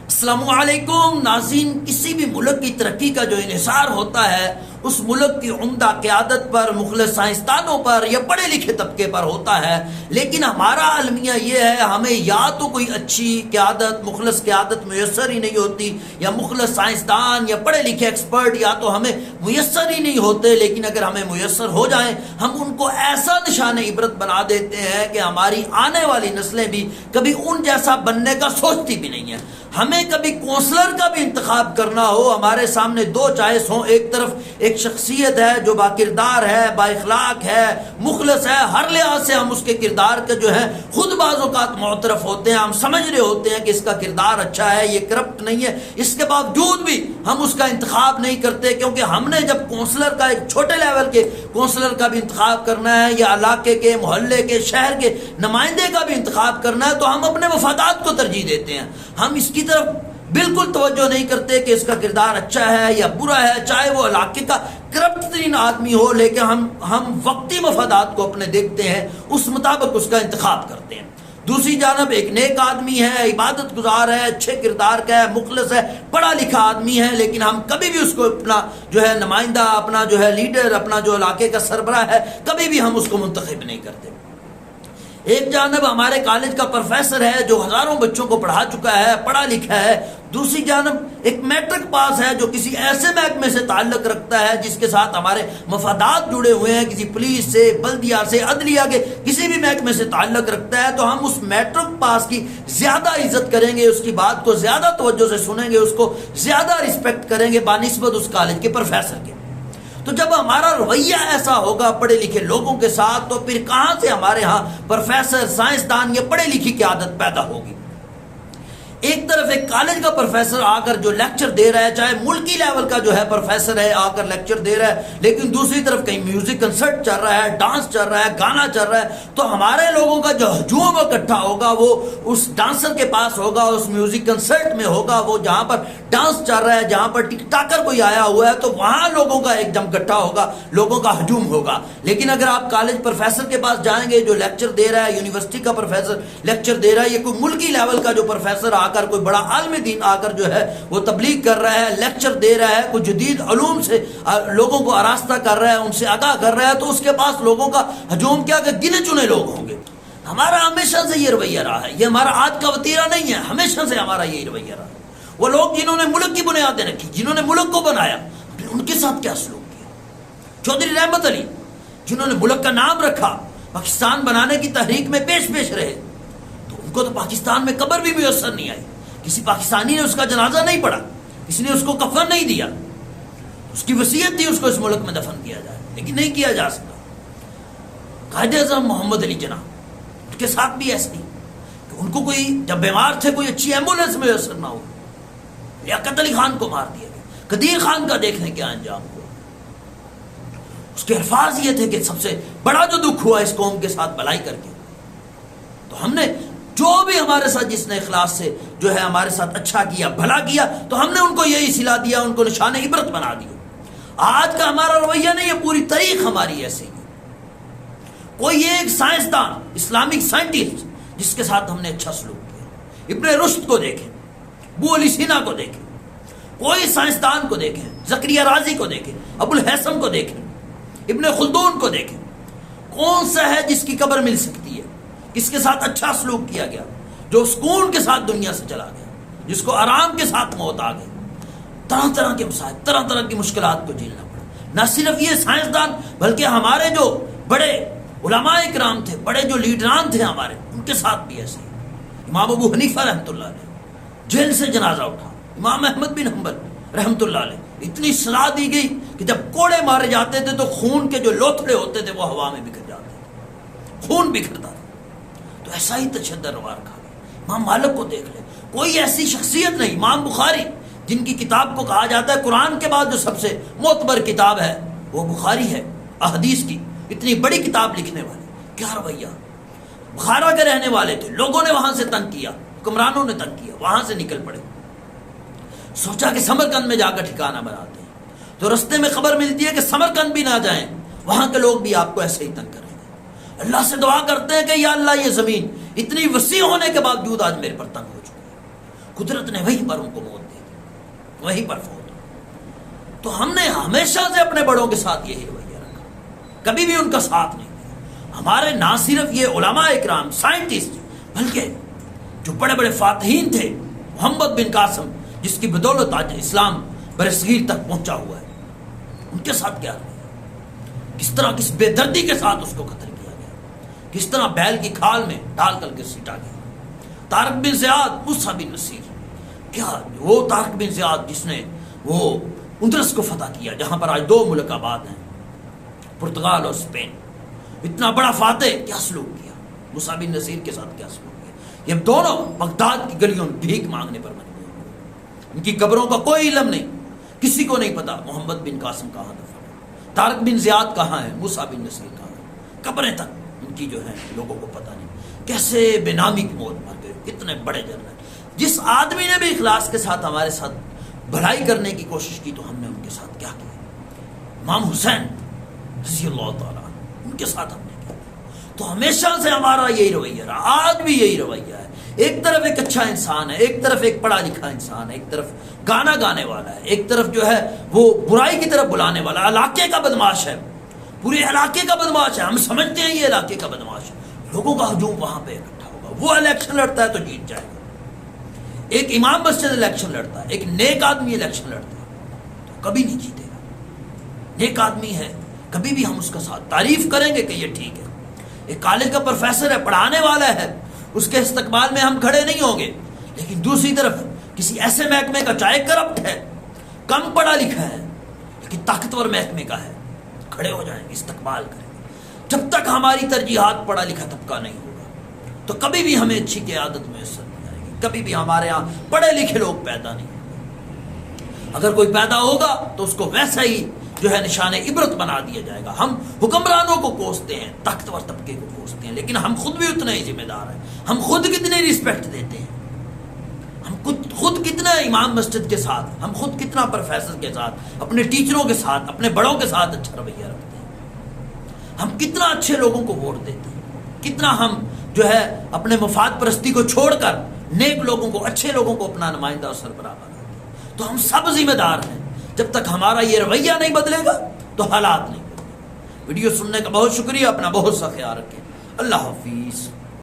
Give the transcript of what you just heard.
السلام علیکم ناظرین، کسی بھی ملک کی ترقی کا جو انحصار ہوتا ہے اس ملک کی عمدہ قیادت پر، مخلص سائنسدانوں پر یا پڑھے لکھے طبقے پر ہوتا ہے۔ لیکن ہمارا المیہ یہ ہے، ہمیں یا تو کوئی اچھی قیادت، مخلص قیادت میسر ہی نہیں ہوتی، یا مخلص سائنسدان یا پڑھے لکھے ایکسپرٹ یا تو ہمیں میسر ہی نہیں ہوتے۔ لیکن اگر ہمیں میسر ہو جائیں، ہم ان کو ایسا نشان عبرت بنا دیتے ہیں کہ ہماری آنے والی نسلیں بھی کبھی ان جیسا بننے کا سوچتی بھی نہیں ہے۔ ہمیں کبھی کونسلر کا بھی انتخاب کرنا ہو، ہمارے سامنے دو چوائس ہوں، ایک طرف ایک شخصیت ہے جو با کردار ہے، با اخلاق ہے، مخلص ہے، ہر لحاظ سے ہم اس کے کردار کا جو ہے خود بعض اوقات معترف ہوتے ہیں، ہم سمجھ رہے ہوتے ہیں کہ اس کا کردار اچھا ہے، یہ کرپٹ نہیں ہے، اس کے باوجود بھی ہم اس کا انتخاب نہیں کرتے، کیونکہ ہم نے جب کونسلر کا، ایک چھوٹے لیول کے کونسلر کا بھی انتخاب کرنا ہے، یا علاقے کے، محلے کے، شہر کے نمائندے کا بھی انتخاب کرنا ہے، تو ہم اپنے مفادات کو ترجیح دیتے ہیں۔ ہم اس کی طرف بالکل توجہ نہیں کرتے کہ اس کا کردار اچھا ہے یا برا ہے، چاہے وہ علاقے کا کرپٹ ترین آدمی ہو، لیکن ہم وقتی مفادات کو اپنے دیکھتے ہیں، اس مطابق اس کا انتخاب کرتے ہیں۔ دوسری جانب ایک نیک آدمی ہے، عبادت گزار ہے، اچھے کردار کا ہے، مخلص ہے، پڑھا لکھا آدمی ہے، لیکن ہم کبھی بھی اس کو اپنا جو ہے نمائندہ، اپنا جو ہے لیڈر، اپنا جو علاقے کا سربراہ ہے، کبھی بھی ہم اس کو منتخب نہیں کرتے۔ ایک جانب ہمارے کالج کا پروفیسر ہے جو ہزاروں بچوں کو پڑھا چکا ہے، پڑھا لکھا ہے، دوسری جانب ایک میٹرک پاس ہے جو کسی ایسے محکمے سے تعلق رکھتا ہے جس کے ساتھ ہمارے مفادات جڑے ہوئے ہیں، کسی پولیس سے، بلدیہ سے، عدلیہ کے کسی بھی محکمے سے تعلق رکھتا ہے، تو ہم اس میٹرک پاس کی زیادہ عزت کریں گے، اس کی بات کو زیادہ توجہ سے سنیں گے، اس کو زیادہ رسپیکٹ کریں گے بنسبت اس کالج کے پروفیسر کے۔ تو جب ہمارا رویہ ایسا ہوگا پڑھے لکھے لوگوں کے ساتھ، تو پھر کہاں سے ہمارے ہاں پروفیسر، سائنسدان یا پڑھے لکھی کی عادت پیدا ہوگی؟ ایک طرف ایک کالج کا پروفیسر آ کر جو لیکچر دے رہا ہے، چاہے ملکی لیول کا جو ہے پروفیسر ہے آ کر لیکچر دے رہا ہے، لیکن دوسری طرف کہیں میوزک کنسرٹ چل رہا ہے، ڈانس چل رہا ہے، گانا چل رہا ہے، تو ہمارے لوگوں کا جو ہجوم اکٹھا ہوگا وہ اس ڈانسر کے پاس ہوگا، اس میوزک کنسرٹ میں ہوگا، وہ جہاں پر ڈانس چل رہا ہے، جہاں پر ٹک ٹاکر کوئی آیا ہوا ہے، تو وہاں لوگوں کا ایک جم اکٹھا ہوگا، لوگوں کا ہجوم ہوگا۔ لیکن اگر آپ کالج پروفیسر کے پاس جائیں گے جو لیکچر دے رہا ہے، یونیورسٹی کا پروفیسر لیکچر دے رہا ہے، یا کوئی ملکی لیول کا جو پروفیسر آ کر، کوئی بڑا عالم دین آ کر جو ہے وہ تبلیغ کر رہا ہے، لیکچر دے رہا ہے، کوئی جدید علوم سے لوگوں کو آراستہ کر رہا ہے، ان سے آگاہ کر رہا ہے، تو اس کے پاس لوگوں کا ہجوم کیا کہ گنے چنے لوگ ہوں گے۔ ہمارا ہمیشہ سے یہ رویہ رہا ہے، یہ ہمارا آج کا وتیرہ نہیں ہے، ہمیشہ سے ہمارا یہی رویہ رہا ہے۔ وہ لوگ جنہوں نے ملک کی بنیادیں رکھی، جنہوں نے ملک کو بنایا، ان کے ساتھ کیا سلوک کیا؟ چودھری رحمت علی جنہوں نے ملک کا نام رکھا، پاکستان بنانے کی تحریک میں پیش رہے، تو ان کو تو پاکستان میں قبر بھی میسر نہیں آئی، کسی پاکستانی نے اس کا جنازہ نہیں پڑھا، کسی نے اس کو کفن نہیں دیا، اس کی وصیت تھی اس کو اس ملک میں دفن کیا جائے، لیکن نہیں کیا جا سکا۔ قائد اعظم محمد علی جناح، ان کے ساتھ بھی ایسے ہی کہ ان کو کوئی جب بیمار تھے کوئی اچھی ایمبولینس میں میسر نہ ہو، لیاقت علی خان کو مار دیا گیا، قدیر خان کا دیکھنے کیا انجام ہوا۔ اس کے الفاظ یہ تھے کہ سب سے بڑا جو دکھ ہوا اس قوم کے ساتھ بھلائی کر کے، تو ہم نے جو بھی ہمارے ساتھ جس نے اخلاص سے جو ہے ہمارے ساتھ اچھا کیا، بھلا کیا، تو ہم نے ان کو یہی صلہ دیا، ان کو نشان عبرت بنا دیا۔ آج کا ہمارا رویہ نہیں ہے، پوری تاریخ ہماری ایسے ہی ہے۔ کوئی ایک سائنسدان، اسلامک سائنٹسٹ جس کے ساتھ ہم نے اچھا سلوک کیا، ابن رشد کو دیکھیں، ابو علی سینا کو دیکھیں، کوئی سائنسدان کو دیکھیں، زکریا رازی کو دیکھیں، ابو الحسن کو دیکھیں، ابن خلدون کو دیکھیں، کون سا ہے جس کی قبر مل سکتی ہے، کس کے ساتھ اچھا سلوک کیا گیا، جو سکون کے ساتھ دنیا سے چلا گیا، جس کو آرام کے ساتھ موت آ گئی، طرح طرح کے مسائل، طرح طرح کی مشکلات کو جھیلنا پڑا۔ نہ صرف یہ سائنسدان بلکہ ہمارے جو بڑے علماء کرام تھے، بڑے جو لیڈران تھے ہمارے، ان کے ساتھ بھی ایسے ہی۔ امام ابو حنیفہ رحمۃ اللہ علیہ جیل سے جنازہ اٹھا، امام احمد بن حنبل رحمۃ اللہ علیہ اتنی صلاح دی گئی کہ جب کوڑے مارے جاتے تھے تو خون کے جو لوتھڑے ہوتے تھے وہ ہوا میں بکھر جاتے تھے، خون بکھرتا تھا، تو ایسا ہی تشدد وار کھا گیا۔ امام مالک کو دیکھ لیں، کوئی ایسی شخصیت نہیں، امام بخاری جن کی کتاب کو کہا جاتا ہے قرآن کے بعد جو سب سے معتبر کتاب ہے وہ بخاری ہے، احادیث کی اتنی بڑی کتاب لکھنے والے، کیا رویہ! بخارا کے رہنے والے تھے، لوگوں نے وہاں سے تنگ کیا، حکمرانوں نے تنگ کیا، وہاں سے نکل پڑے، سوچا کہ سمرقند میں جا کر ٹھکانہ بناتے ہیں، تو رستے میں خبر ملتی ہے کہ سمرقند بھی نہ جائیں، وہاں کے لوگ بھی آپ کو ایسے ہی تنگ کریں گے۔ اللہ سے دعا کرتے ہیں کہ یا اللہ یہ زمین اتنی وسیع ہونے کے باوجود آج میرے پر تنگ ہو چکی ہے، قدرت نے وہیں پر ان کو موت دے دی، وہیں پر فوت ہو۔ تو ہم نے ہمیشہ سے اپنے بڑوں کے ساتھ یہی رویہ رکھا، کبھی بھی ان کا ساتھ نہیں دیا۔ ہمارے نہ صرف یہ علماء اکرام، سائنٹسٹ، بلکہ جو بڑے بڑے فاتحین تھے، محمد بن قاسم جس کی بدولت آج اسلام برصغیر تک پہنچا ہوا ہے، ان کے ساتھ کیا رویہ، کس طرح کس بے دردی کے ساتھ اس کو قتل کیا گیا، کس طرح بیل کی کھال میں ڈال کر کے سیٹا گیا۔ طارق بن زیاد، موسیٰ بن نصیر، کیا وہ طارق بن زیاد جس نے وہ اندرس کو فتح کیا جہاں پر آج 2 ملک آباد ہیں، پرتگال اور اسپین، اتنا بڑا فاتح، کیا سلوک کیا موسیٰ بن نصیر کے ساتھ، کیا سلوک کیا۔ یہ دونوں بغداد کی گلیوں میں بھیک مانگنے پر مجبور ہوئے، ان کی قبروں کا کوئی علم نہیں، کسی کو نہیں پتا محمد بن قاسم کہاں دفن ہے، طارق بن زیاد کہاں ہے، موسیٰ بن نصیر کہاں ہے، قبریں تک ان کی جو ہیں لوگوں کو پتہ نہیں، کیسے بے نامی کی موت مر گئے، کتنے بڑے جنرل۔ جس آدمی نے بھی اخلاص کے ساتھ ہمارے ساتھ بھلائی کرنے کی کوشش کی تو ہم نے ان کے ساتھ کیا کیا، امام حسین رضی اللہ تعالیٰ ان کے ساتھ ہم نے کیا۔ تو ہمیشہ سے ہمارا یہی رویہ رہا، آج بھی یہی رویہ ہے۔ ایک طرف ایک اچھا انسان ہے، ایک طرف ایک پڑھا لکھا انسان ہے، ایک طرف گانا گانے والا ہے، ایک طرف جو ہے وہ برائی کی طرف بلانے والا، علاقے کا بدماش ہے، پورے علاقے کا بدماش ہے، ہم سمجھتے ہیں یہ علاقے کا بدماش ہے، لوگوں کا ہجوم وہاں پہ اکٹھا ہوگا، وہ الیکشن لڑتا ہے تو جیت جائے گا۔ ایک امام مسجد الیکشن لڑتا ہے، ایک نیک آدمی الیکشن لڑتا ہے تو کبھی نہیں جیتے گا۔ نیک آدمی ہے، کبھی بھی ہم اس کا ساتھ تعریف کریں گے کہ یہ ٹھیک ہے۔ ایک کالج کا پروفیسر ہے، پڑھانے والا ہے، اس کے استقبال میں ہم کھڑے نہیں ہوں گے، لیکن دوسری طرف کسی ایسے محکمے کا چاہے کرپٹ ہے، کم پڑھا لکھا ہے لیکن طاقتور محکمے کا ہے، کھڑے ہو جائیں گے، استقبال کریں گے۔ جب تک ہماری ترجیحات پڑھا لکھا طبقہ نہیں ہوگا تو کبھی بھی ہمیں اچھی قیادت میسر نہیں آئے گی، کبھی بھی ہمارے یہاں پڑھے لکھے لوگ پیدا نہیں ہوں گے۔ اگر کوئی پیدا ہوگا تو اس کو ویسا ہی جو ہے نشان عبرت بنا دیا جائے گا۔ ہم حکمرانوں کو کوستے ہیں، طاقتور طبقے کو کوستے ہیں، لیکن ہم خود بھی اتنے ہی ذمہ دار ہیں۔ ہم خود کتنے رسپیکٹ دیتے ہیں، ہم خود کتنا امام مسجد کے ساتھ، ہم خود کتنا پروفیسر کے ساتھ، اپنے ٹیچروں کے ساتھ، اپنے بڑوں کے ساتھ اچھا رویہ رکھتے ہیں، ہم کتنا اچھے لوگوں کو ووٹ دیتے ہیں، کتنا ہم جو ہے اپنے مفاد پرستی کو چھوڑ کر نیک لوگوں کو، اچھے لوگوں کو اپنا نمائندہ اور سربراہ بناتے ہیں۔ تو ہم سب ذمہ دار ہیں۔ جب تک ہمارا یہ رویہ نہیں بدلے گا تو حالات نہیں بدلیں گے۔ ویڈیو سننے کا بہت شکریہ، اپنا بہت سا خیال رکھیں، اللہ حافظ۔